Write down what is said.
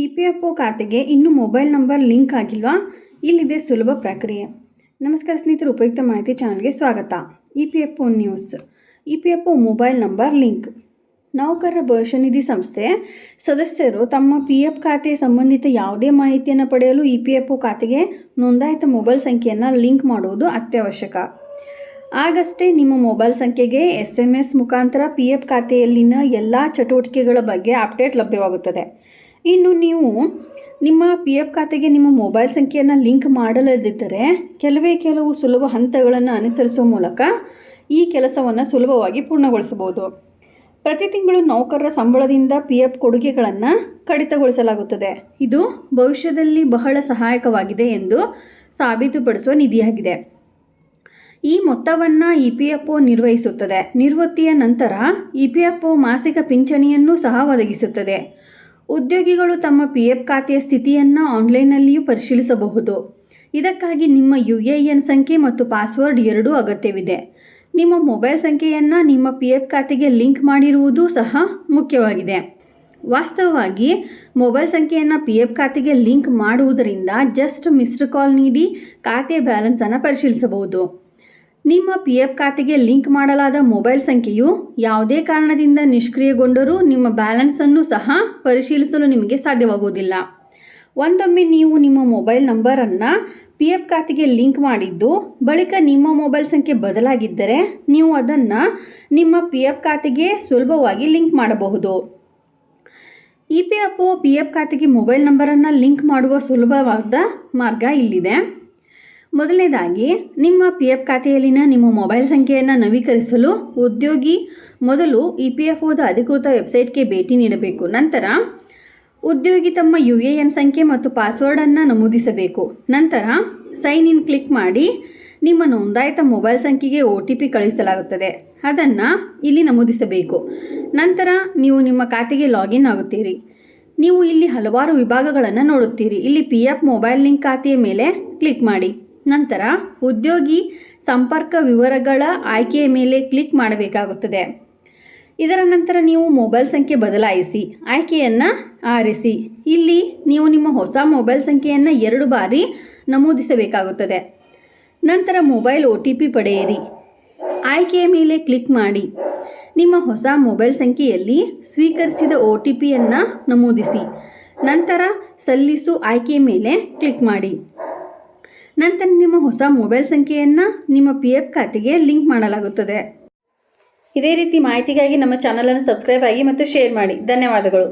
EPFO ಖಾತೆಗೆ ಇನ್ನೂ mobile number link ಆಗಿಲ್ವಾ? ಇಲ್ಲಿದೆ ಸುಲಭ ಪ್ರಕ್ರಿಯೆ. ನಮಸ್ಕಾರ ಸ್ನೇಹಿತರು, ಉಪಯುಕ್ತ ಮಾಹಿತಿ ಚಾನಲ್ಗೆ ಸ್ವಾಗತ. EPFO news. EPFO mobile number link. ನೌಕರರ ಭವಿಷ್ಯ ನಿಧಿ ಸಂಸ್ಥೆ ಸದಸ್ಯರು ತಮ್ಮ ಪಿಎಫ್ ಖಾತೆಯ ಸಂಬಂಧಿತ ಯಾವುದೇ ಮಾಹಿತಿಯನ್ನು ಪಡೆಯಲು ಇಪಿಎಫ್ಒ ಖಾತೆಗೆ ನೋಂದಾಯಿತ ಮೊಬೈಲ್ ಸಂಖ್ಯೆಯನ್ನು ಲಿಂಕ್ ಮಾಡುವುದು ಅತ್ಯವಶ್ಯಕ. ಆಗಷ್ಟೇ ನಿಮ್ಮ ಮೊಬೈಲ್ ಸಂಖ್ಯೆಗೆ SMS ಮುಖಾಂತರ ಪಿಎಫ್ ಖಾತೆಯಲ್ಲಿನ ಎಲ್ಲ ಚಟುವಟಿಕೆಗಳ ಬಗ್ಗೆ ಅಪ್ಡೇಟ್ ಲಭ್ಯವಾಗುತ್ತದೆ. ಇನ್ನು ನೀವು ನಿಮ್ಮ ಪಿಎಫ್ ಖಾತೆಗೆ ನಿಮ್ಮ ಮೊಬೈಲ್ ಸಂಖ್ಯೆಯನ್ನು ಲಿಂಕ್ ಮಾಡಲದಿದ್ದರೆ ಕೆಲವು ಸುಲಭ ಹಂತಗಳನ್ನು ಅನುಸರಿಸುವ ಮೂಲಕ ಈ ಕೆಲಸವನ್ನು ಸುಲಭವಾಗಿ ಪೂರ್ಣಗೊಳಿಸಬಹುದು. ಪ್ರತಿ ತಿಂಗಳು ನೌಕರರ ಸಂಬಳದಿಂದ ಪಿಎಫ್ ಕೊಡುಗೆಗಳನ್ನು ಕಡಿತಗೊಳಿಸಲಾಗುತ್ತದೆ. ಇದು ಭವಿಷ್ಯದಲ್ಲಿ ಬಹಳ ಸಹಾಯಕವಾಗಿದೆ ಎಂದು ಸಾಬೀತುಪಡಿಸುವ ನಿಧಿಯಾಗಿದೆ. ಈ ಮೊತ್ತವನ್ನು ಇಪಿಎಫ್ಒ ನಿರ್ವಹಿಸುತ್ತದೆ. ನಿವೃತ್ತಿಯ ನಂತರ ಇಪಿಎಫ್ಒ ಮಾಸಿಕ ಪಿಂಚಣಿಯನ್ನು ಸಹ ಒದಗಿಸುತ್ತದೆ. ಉದ್ಯೋಗಿಗಳು ತಮ್ಮ ಪಿಎಫ್ ಖಾತೆಯ ಸ್ಥಿತಿಯನ್ನು ಆನ್ಲೈನ್ನಲ್ಲಿಯೂ ಪರಿಶೀಲಿಸಬಹುದು. ಇದಕ್ಕಾಗಿ ನಿಮ್ಮ UAN ಸಂಖ್ಯೆ ಮತ್ತು ಪಾಸ್ವರ್ಡ್ ಎರಡೂ ಅಗತ್ಯವಿದೆ. ನಿಮ್ಮ ಮೊಬೈಲ್ ಸಂಖ್ಯೆಯನ್ನು ನಿಮ್ಮ ಪಿಎಫ್ ಖಾತೆಗೆ ಲಿಂಕ್ ಮಾಡಿರುವುದು ಸಹ ಮುಖ್ಯವಾಗಿದೆ. ವಾಸ್ತವವಾಗಿ ಮೊಬೈಲ್ ಸಂಖ್ಯೆಯನ್ನು ಪಿಎಫ್ ಖಾತೆಗೆ ಲಿಂಕ್ ಮಾಡುವುದರಿಂದ ಜಸ್ಟ್ ಮಿಸ್ಡ್ ಕಾಲ್ ನೀಡಿ ಖಾತೆಯ ಬ್ಯಾಲೆನ್ಸನ್ನು ಪರಿಶೀಲಿಸಬಹುದು. ನಿಮ್ಮ ಪಿಎಫ್ ಖಾತೆಗೆ ಲಿಂಕ್ ಮಾಡಲಾದ ಮೊಬೈಲ್ ಸಂಖ್ಯೆಯು ಯಾವುದೇ ಕಾರಣದಿಂದ ನಿಷ್ಕ್ರಿಯಗೊಂಡರೂ ನಿಮ್ಮ ಬ್ಯಾಲೆನ್ಸನ್ನು ಸಹ ಪರಿಶೀಲಿಸಲು ನಿಮಗೆ ಸಾಧ್ಯವಾಗುವುದಿಲ್ಲ. ಒಂದೊಮ್ಮೆ ನೀವು ನಿಮ್ಮ ಮೊಬೈಲ್ ನಂಬರನ್ನು ಪಿಎಫ್ ಖಾತೆಗೆ ಲಿಂಕ್ ಮಾಡಿದ್ದು ಬಳಿಕ ನಿಮ್ಮ ಮೊಬೈಲ್ ಸಂಖ್ಯೆ ಬದಲಾಗಿದ್ದರೆ ನೀವು ಅದನ್ನು ನಿಮ್ಮ ಪಿಎಫ್ ಖಾತೆಗೆ ಸುಲಭವಾಗಿ ಲಿಂಕ್ ಮಾಡಬಹುದು. ಇಪಿಎಫ್ಒ ಪಿಎಫ್ ಖಾತೆಗೆ ಮೊಬೈಲ್ ನಂಬರನ್ನು ಲಿಂಕ್ ಮಾಡುವ ಸುಲಭವಾದ ಮಾರ್ಗ ಇಲ್ಲಿದೆ. ಮೊದಲನೇದಾಗಿ, ನಿಮ್ಮ ಪಿಎಫ್ ಖಾತೆಯಲ್ಲಿನ ನಿಮ್ಮ ಮೊಬೈಲ್ ಸಂಖ್ಯೆಯನ್ನು ನವೀಕರಿಸಲು ಉದ್ಯೋಗಿ ಮೊದಲು ಇಪಿಎಫ್ಒದ ಅಧಿಕೃತ ವೆಬ್ಸೈಟ್ಗೆ ಭೇಟಿ ನೀಡಬೇಕು. ನಂತರ ಉದ್ಯೋಗಿ ತಮ್ಮ UAN ಸಂಖ್ಯೆ ಮತ್ತು ಪಾಸ್ವರ್ಡನ್ನು ನಮೂದಿಸಬೇಕು. ನಂತರ ಸೈನ್ ಇನ್ ಕ್ಲಿಕ್ ಮಾಡಿ ನಿಮ್ಮ ನೋಂದಾಯಿತ ಮೊಬೈಲ್ ಸಂಖ್ಯೆಗೆ OTP ಕಳುಹಿಸಲಾಗುತ್ತದೆ. ಅದನ್ನು ಇಲ್ಲಿ ನಮೂದಿಸಬೇಕು. ನಂತರ ನೀವು ನಿಮ್ಮ ಖಾತೆಗೆ ಲಾಗಿನ್ ಆಗುತ್ತೀರಿ. ನೀವು ಇಲ್ಲಿ ಹಲವಾರು ವಿಭಾಗಗಳನ್ನು ನೋಡುತ್ತೀರಿ. ಇಲ್ಲಿ ಪಿಎಫ್ ಮೊಬೈಲ್ ಲಿಂಕ್ ಖಾತೆಯ ಮೇಲೆ ಕ್ಲಿಕ್ ಮಾಡಿ. ನಂತರ ಉದ್ಯೋಗಿ ಸಂಪರ್ಕ ವಿವರಗಳ ಆಯ್ಕೆಯ ಮೇಲೆ ಕ್ಲಿಕ್ ಮಾಡಬೇಕಾಗುತ್ತದೆ. ಇದರ ನಂತರ ನೀವು ಮೊಬೈಲ್ ಸಂಖ್ಯೆ ಬದಲಾಯಿಸಿ ಆಯ್ಕೆಯನ್ನು ಆರಿಸಿ. ಇಲ್ಲಿ ನೀವು ನಿಮ್ಮ ಹೊಸ ಮೊಬೈಲ್ ಸಂಖ್ಯೆಯನ್ನು 2 ಬಾರಿ ನಮೂದಿಸಬೇಕಾಗುತ್ತದೆ. ನಂತರ ಮೊಬೈಲ್ OTP ಪಡೆಯಿರಿ. ಆಯ್ಕೆಯ ಮೇಲೆ ಕ್ಲಿಕ್ ಮಾಡಿ. ನಿಮ್ಮ ಹೊಸ ಮೊಬೈಲ್ ಸಂಖ್ಯೆಯಲ್ಲಿ ಸ್ವೀಕರಿಸಿದ OTPಯನ್ನು ನಮೂದಿಸಿ. ನಂತರ ಸಲ್ಲಿಸು ಆಯ್ಕೆಯ ಮೇಲೆ ಕ್ಲಿಕ್ ಮಾಡಿ. ನಂತರ ನಿಮ್ಮ ಹೊಸ ಮೊಬೈಲ್ ಸಂಖ್ಯೆಯನ್ನು ನಿಮ್ಮ ಪಿಎಫ್ ಖಾತೆಗೆ ಲಿಂಕ್ ಮಾಡಲಾಗುತ್ತದೆ. ಇದೇ ರೀತಿ ಮಾಹಿತಿಗಾಗಿ ನಮ್ಮ ಚಾನಲನ್ನು ಸಬ್ಸ್ಕ್ರೈಬ್ ಆಗಿ ಮತ್ತು ಶೇರ್ ಮಾಡಿ. ಧನ್ಯವಾದಗಳು.